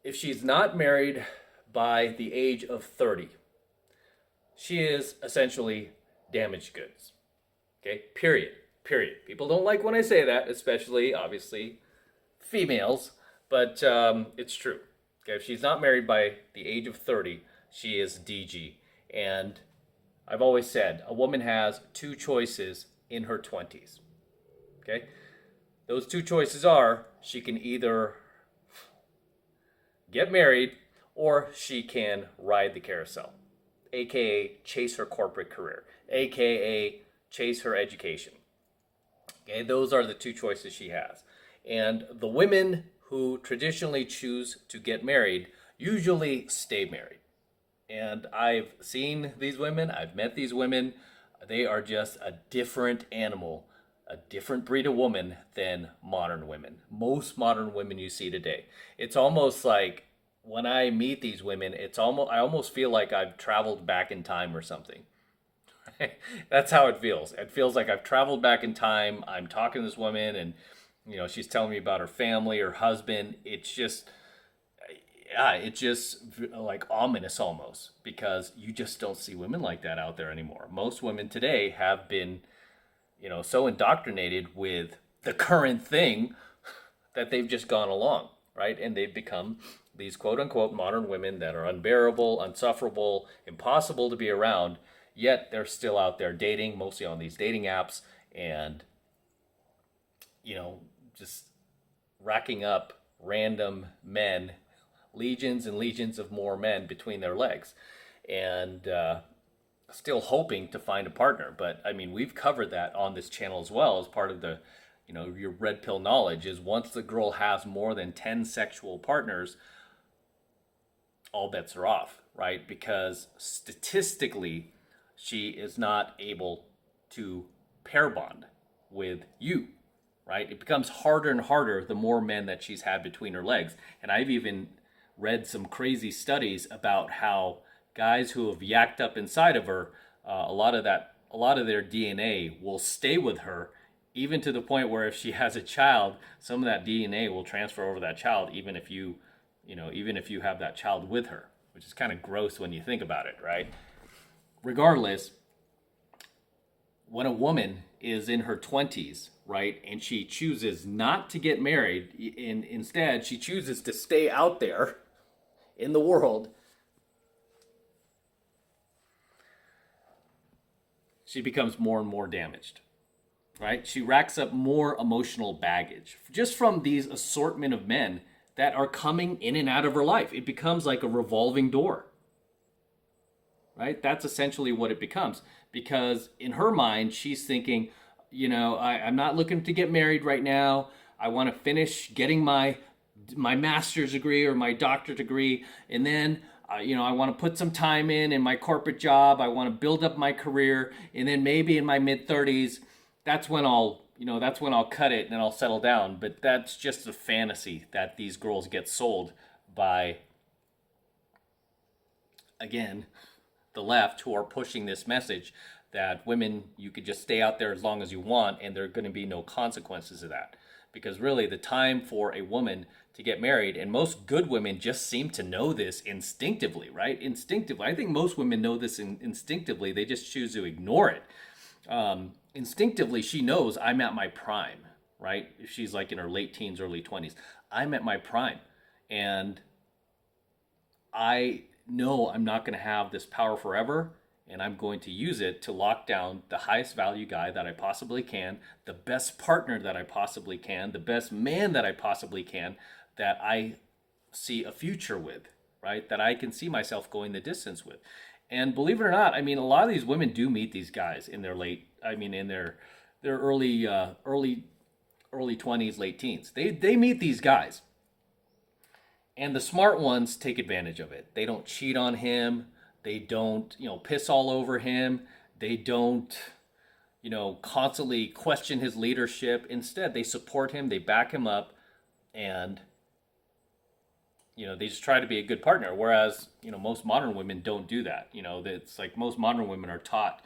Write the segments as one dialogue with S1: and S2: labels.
S1: if she's not married by the age of 30, she is essentially damaged goods. Okay, period. Period. People don't like when I say that, especially, obviously, females, but it's true. Okay, if she's not married by the age of 30, she is DG. And I've always said a woman has two choices in her 20s. Okay, those two choices are she can either get married or she can ride the carousel, aka chase her corporate career, aka chase her education. Okay, those are the two choices she has. And the women who traditionally choose to get married usually stay married. And I've seen these women, I've met these women. They are just a different animal, a different breed of woman than modern women. Most modern women you see today. It's almost like when I meet these women, I almost feel like I've traveled back in time or something. That's how it feels. It feels like I've traveled back in time. I'm talking to this woman and she's telling me about her family, her husband. It's just like ominous almost because you just don't see women like that out there anymore. Most women today have been, so indoctrinated with the current thing that they've just gone along, right? And they've become these quote unquote modern women that are unbearable, unsufferable, impossible to be around, yet they're still out there dating, mostly on these dating apps, and, just racking up random men, legions and legions of more men between their legs, and still hoping to find a partner. But I mean, we've covered that on this channel as well as part of the, your red pill knowledge is once the girl has more than 10 sexual partners, all bets are off, right? Because statistically, she is not able to pair bond with you, right? It becomes harder and harder the more men that she's had between her legs. And I've even read some crazy studies about how guys who have yacked up inside of her, a lot of their DNA will stay with her, even to the point where if she has a child, some of that DNA will transfer over that child, even if you have that child with her, which is kind of gross when you think about it, right? Regardless, when a woman is in her 20s, right, and she chooses not to get married, and instead she chooses to stay out there in the world, she becomes more and more damaged, right? She racks up more emotional baggage just from these assortment of men that are coming in and out of her life. It becomes like a revolving door, right? That's essentially what it becomes, because in her mind, she's thinking, I'm not looking to get married right now. I want to finish getting my master's degree or my doctorate degree, and then I want to put some time in my corporate job. I want to build up my career, and then maybe in my mid 30s, that's when I'll cut it and I'll settle down. But that's just a fantasy that these girls get sold by, again, the left, who are pushing this message that women, you could just stay out there as long as you want and there are going to be no consequences of that. Because really the time for a woman to get married, and most good women just seem to know this instinctively, right? Instinctively. I think most women know this instinctively. They just choose to ignore it. Instinctively, she knows I'm at my prime, right? If she's like in her late teens, early 20s, I'm at my prime. And I know I'm not going to have this power forever, and I'm going to use it to lock down the highest value guy that I possibly can, the best partner that I possibly can, the best man that I possibly can, that I see a future with, right? That I can see myself going the distance with. And believe it or not, I mean, a lot of these women do meet these guys in their early 20s, late teens. They meet these guys. And the smart ones take advantage of it. They don't cheat on him. They don't, piss all over him. They don't, constantly question his leadership. Instead, they support him, they back him up, and, they just try to be a good partner. Whereas, most modern women don't do that. It's like most modern women are taught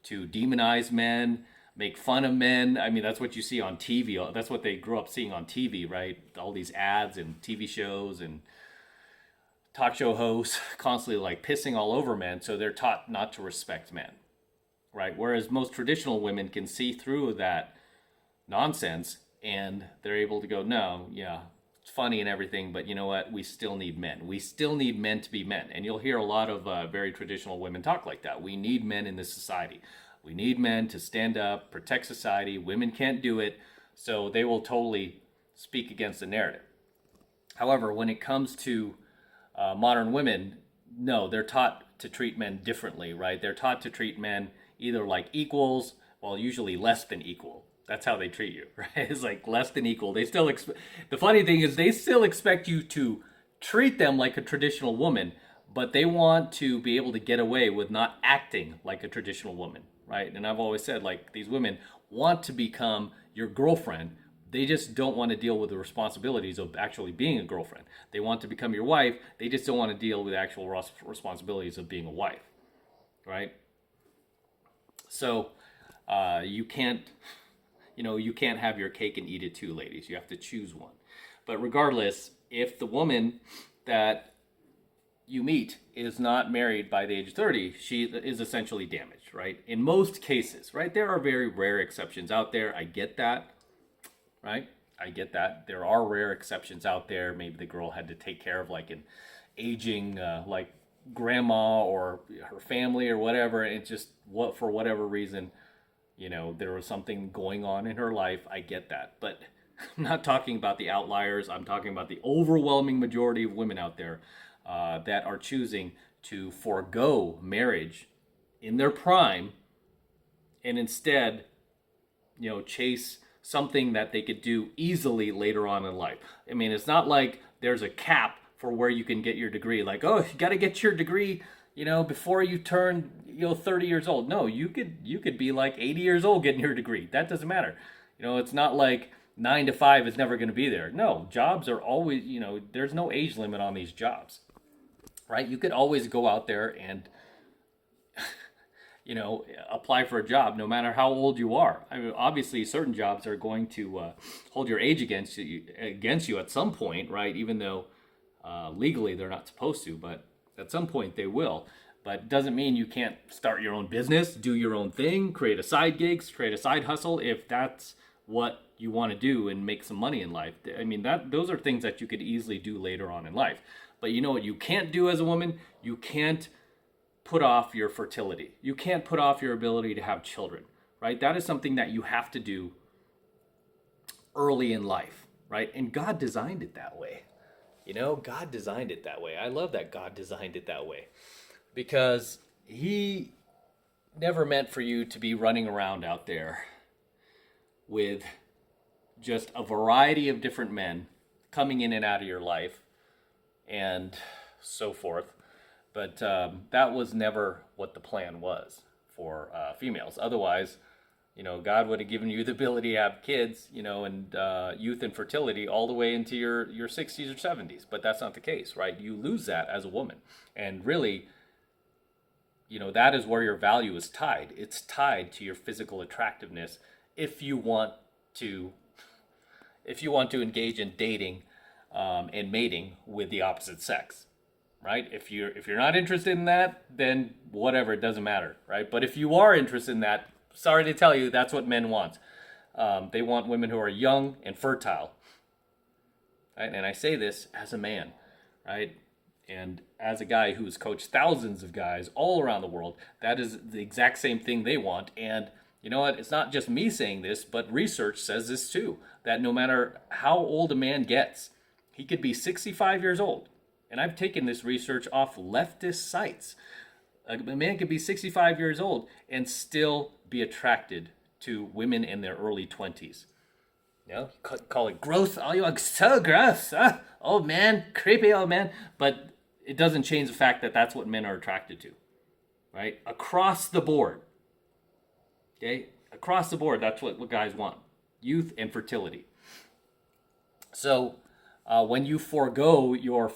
S1: to demonize men, make fun of men. I mean, that's what you see on TV. That's what they grew up seeing on TV, right? All these ads and TV shows and talk show hosts constantly like pissing all over men, so they're taught not to respect men, right? Whereas most traditional women can see through that nonsense and they're able to go, no, yeah, it's funny and everything, but you know what? We still need men. We still need men to be men. And you'll hear a lot of very traditional women talk like that. We need men in this society. We need men to stand up, protect society. Women can't do it. So they will totally speak against the narrative. However, when it comes to modern women, no, they're taught to treat men differently, right? They're taught to treat men either like equals, well, usually less than equal. That's how they treat you, right? It's like less than equal. They still the funny thing is they still expect you to treat them like a traditional woman, but they want to be able to get away with not acting like a traditional woman, right? And I've always said, like, these women want to become your girlfriend. They just don't want to deal with the responsibilities of actually being a girlfriend. They want to become your wife. They just don't want to deal with the actual responsibilities of being a wife, right? So you can't have your cake and eat it too, ladies. You have to choose one. But regardless, if the woman that you meet is not married by the age of 30, she is essentially damaged, right? In most cases, right? There are very rare exceptions out there. I get that, right? I get that. There are rare exceptions out there. Maybe the girl had to take care of like an aging, like grandma or her family or whatever. And just for whatever reason, there was something going on in her life. I get that. But I'm not talking about the outliers. I'm talking about the overwhelming majority of women out there that are choosing to forego marriage in their prime and instead, chase something that they could do easily later on in life. I mean, it's not like there's a cap for where you can get your degree. Like, oh, you got to get your degree, before you turn, 30 years old. No, you could be like 80 years old getting your degree. That doesn't matter. It's not like 9 to 5 is never going to be there. No, jobs are always, there's no age limit on these jobs, right? You could always go out there and, apply for a job no matter how old you are. I mean, obviously certain jobs are going to hold your age against you at some point, right? Even though legally they're not supposed to, but at some point they will. But it doesn't mean you can't start your own business, do your own thing, create a side gigs, create a side hustle if that's what you want to do and make some money in life. I mean, those are things that you could easily do later on in life. But you know what you can't do as a woman? You can't put off your fertility. You can't put off your ability to have children, right? That is something that you have to do early in life, right? And God designed it that way. God designed it that way. I love that God designed it that way because he never meant for you to be running around out there with just a variety of different men coming in and out of your life and so forth. But that was never what the plan was for females. Otherwise, God would have given you the ability to have kids, and youth and fertility all the way into your 60s or 70s. But that's not the case, right? You lose that as a woman. And really, that is where your value is tied. It's tied to your physical attractiveness if you want to engage in dating and mating with the opposite sex. Right? If you're not interested in that, then whatever, it doesn't matter, right? But if you are interested in that, sorry to tell you, that's what men want. They want women who are young and fertile. Right? And I say this as a man, right? And as a guy who's coached thousands of guys all around the world, that is the exact same thing they want. And you know what? It's not just me saying this, but research says this too, that no matter how old a man gets, he could be 65 years old. And I've taken this research off leftist sites. A man could be 65 years old and still be attracted to women in their early 20s. Call it gross. Oh, you're so gross. Old man, creepy old man. But it doesn't change the fact that that's what men are attracted to, right? Across the board. Okay? Across the board, that's what guys want. Youth and fertility. So when you forego your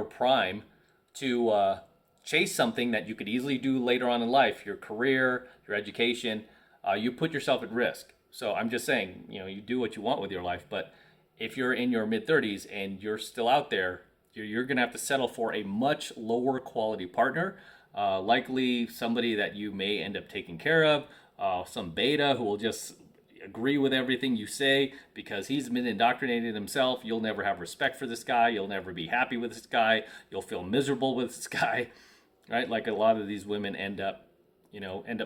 S1: prime to chase something that you could easily do later on in life, your career, your education, you put yourself at risk. So I'm just saying, you do what you want with your life, but if you're in your mid-30s and you're still out there You're going to have to settle for a much lower quality partner, likely somebody that you may end up taking care of, some beta who will just agree with everything you say because he's been indoctrinated himself. You'll never have respect for this guy. You'll never be happy with this guy. You'll feel miserable with this guy, right? Like a lot of these women end up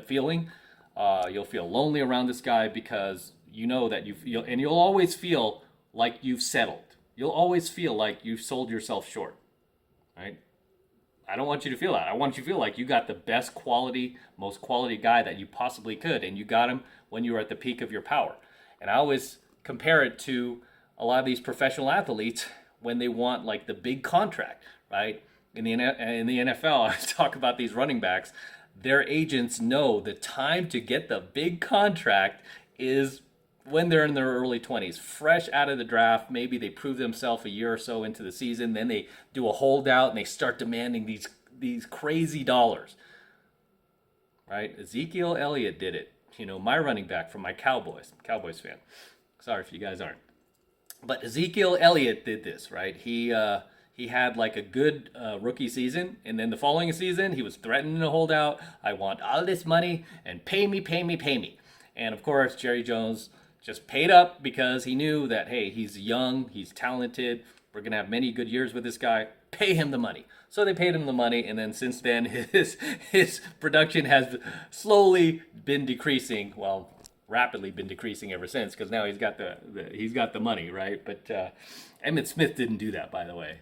S1: feeling. You'll feel lonely around this guy because you know that you'll always feel like you've settled. You'll always feel like you've sold yourself short, right? I don't want you to feel that. I want you to feel like you got the best quality, most quality guy that you possibly could, and you got him when you were at the peak of your power. And I always compare it to a lot of these professional athletes when they want like the big contract, right? In the NFL, I talk about these running backs. Their agents know the time to get the big contract is when they're in their early 20s, fresh out of the draft. Maybe they prove themselves a year or so into the season. Then they do a holdout and they start demanding these crazy dollars. Right? Ezekiel Elliott did it. My running back from my Cowboys fan. Sorry if you guys aren't. But Ezekiel Elliott did this, right? He had like a good rookie season, and then the following season he was threatening to hold out. I want all this money and pay me. And of course, Jerry Jones just paid up because he knew that, hey, he's young, he's talented, we're going to have many good years with this guy, pay him the money. So they paid him the money, and then since then his production has slowly been decreasing, well, rapidly been decreasing ever since, because now he's got the money, right? But Emmitt Smith didn't do that, by the way.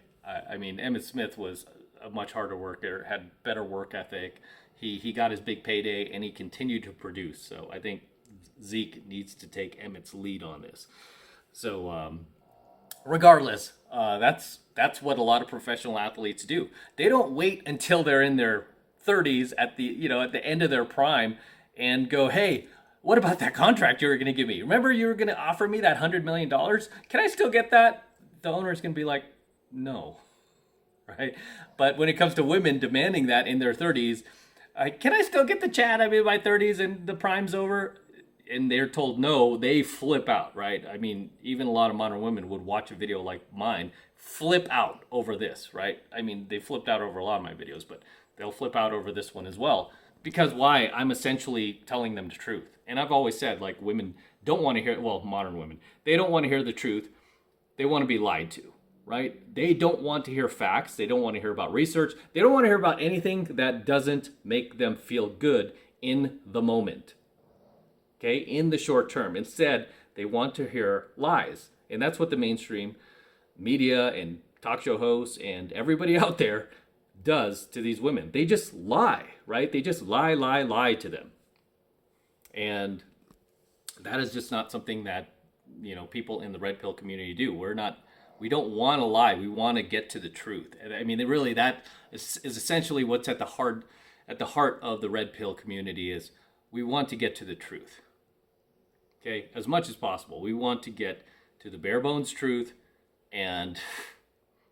S1: I mean, Emmitt Smith was a much harder worker, had better work ethic. He got his big payday, and he continued to produce. So I think Zeke needs to take Emmitt's lead on this. So regardless, that's what a lot of professional athletes do. They don't wait until they're in their 30s at the end of their prime and go, hey, what about that contract you were going to give me? Remember you were going to offer me that $100 million? Can I still get that? The owner's going to be like, no, right? But when it comes to women demanding that in their 30s, can I still get the chat? I'm in my 30s and the prime's over. And they're told no, they flip out, right? I mean, even a lot of modern women would watch a video like mine, flip out over this, right? I mean, they flipped out over a lot of my videos, but they'll flip out over this one as well. Because why? I'm essentially telling them the truth. And I've always said, like, women don't want to hear, well, modern women, they don't want to hear the truth. They want to be lied to, right? They don't want to hear facts. They don't want to hear about research. They don't want to hear about anything that doesn't make them feel good in the moment. Okay, in the short term. Instead, they want to hear lies. And that's what the mainstream media and talk show hosts and everybody out there does to these women. They just lie, right? They just lie to them. And that is just not something that, people in the red pill community do. We don't want to lie. We want to get to the truth. And I mean, that is essentially what's at the heart of the red pill community is we want to get to the truth. Okay, as much as possible. We want to get to the bare bones truth, and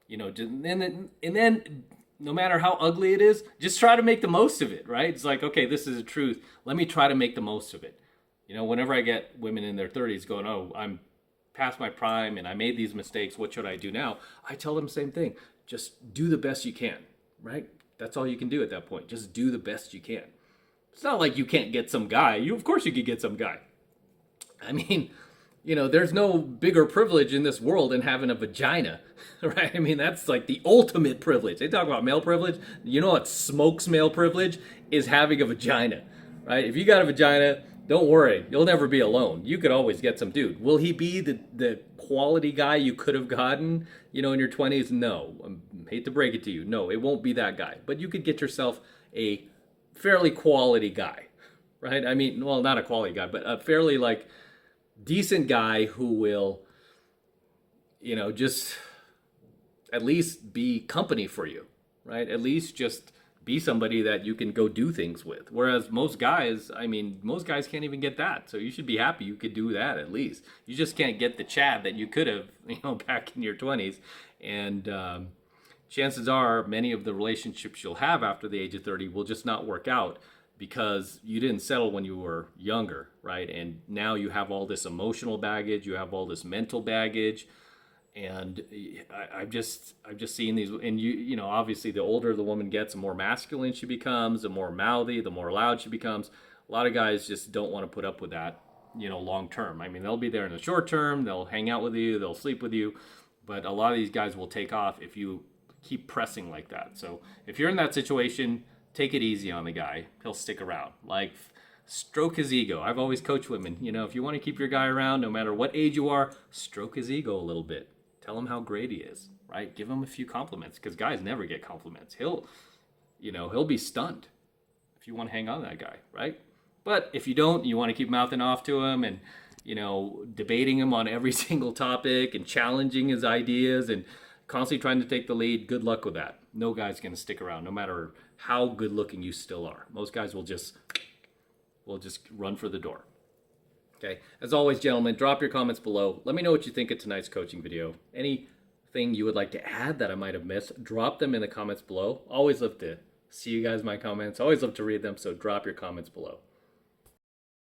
S1: and then no matter how ugly it is, just try to make the most of it, right? It's like, okay, this is the truth. Let me try to make the most of it. Whenever I get women in their 30s going, oh, I'm past my prime and I made these mistakes, what should I do now? I tell them the same thing. Just do the best you can, right? That's all you can do at that point. Just do the best you can. It's not like you can't get some guy. Of course you could get some guy. I mean, there's no bigger privilege in this world than having a vagina, right? I mean, that's like the ultimate privilege. They talk about male privilege. You know what smokes male privilege is having a vagina, right? If you got a vagina, don't worry. You'll never be alone. You could always get some dude. Will he be the quality guy you could have gotten, in your 20s? No. I hate to break it to you. No, it won't be that guy. But you could get yourself a fairly quality guy, right? I mean, well, not a quality guy, but a fairly decent guy who will, just at least be company for you, right? At least just be somebody that you can go do things with. Whereas most guys can't even get that. So you should be happy you could do that at least. You just can't get the Chad that you could have, back in your 20s. And chances are many of the relationships you'll have after the age of 30 will just not work out, because you didn't settle when you were younger, right? And now you have all this emotional baggage, you have all this mental baggage, And I've just seen these, and you know, obviously the older the woman gets, the more masculine she becomes, the more mouthy, the more loud she becomes. A lot of guys just don't want to put up with that, you know, long term. I mean, they'll be there in the short term, they'll hang out with you, they'll sleep with you, but a lot of these guys will take off if you keep pressing like that. So if you're in that situation, take it easy on the guy. He'll stick around. Like, stroke his ego. I've always coached women, you know, if you want to keep your guy around, no matter what age you are, stroke his ego a little bit. Tell him how great he is, right? Give him a few compliments, because guys never get compliments. He'll be stunned if you want to hang on to that guy, right? But if you don't, you want to keep mouthing off to him and, you know, debating him on every single topic and challenging his ideas and constantly trying to take the lead, good luck with that. No guy's going to stick around, no matter how good looking you still are. Most guys will just run for the door. Okay, as always, gentlemen, drop your comments below. Let me know what you think of tonight's coaching video. Anything you would like to add that I might have missed, drop them in the comments below. Always love to see you guys in my comments. Always love to read them, so drop your comments below.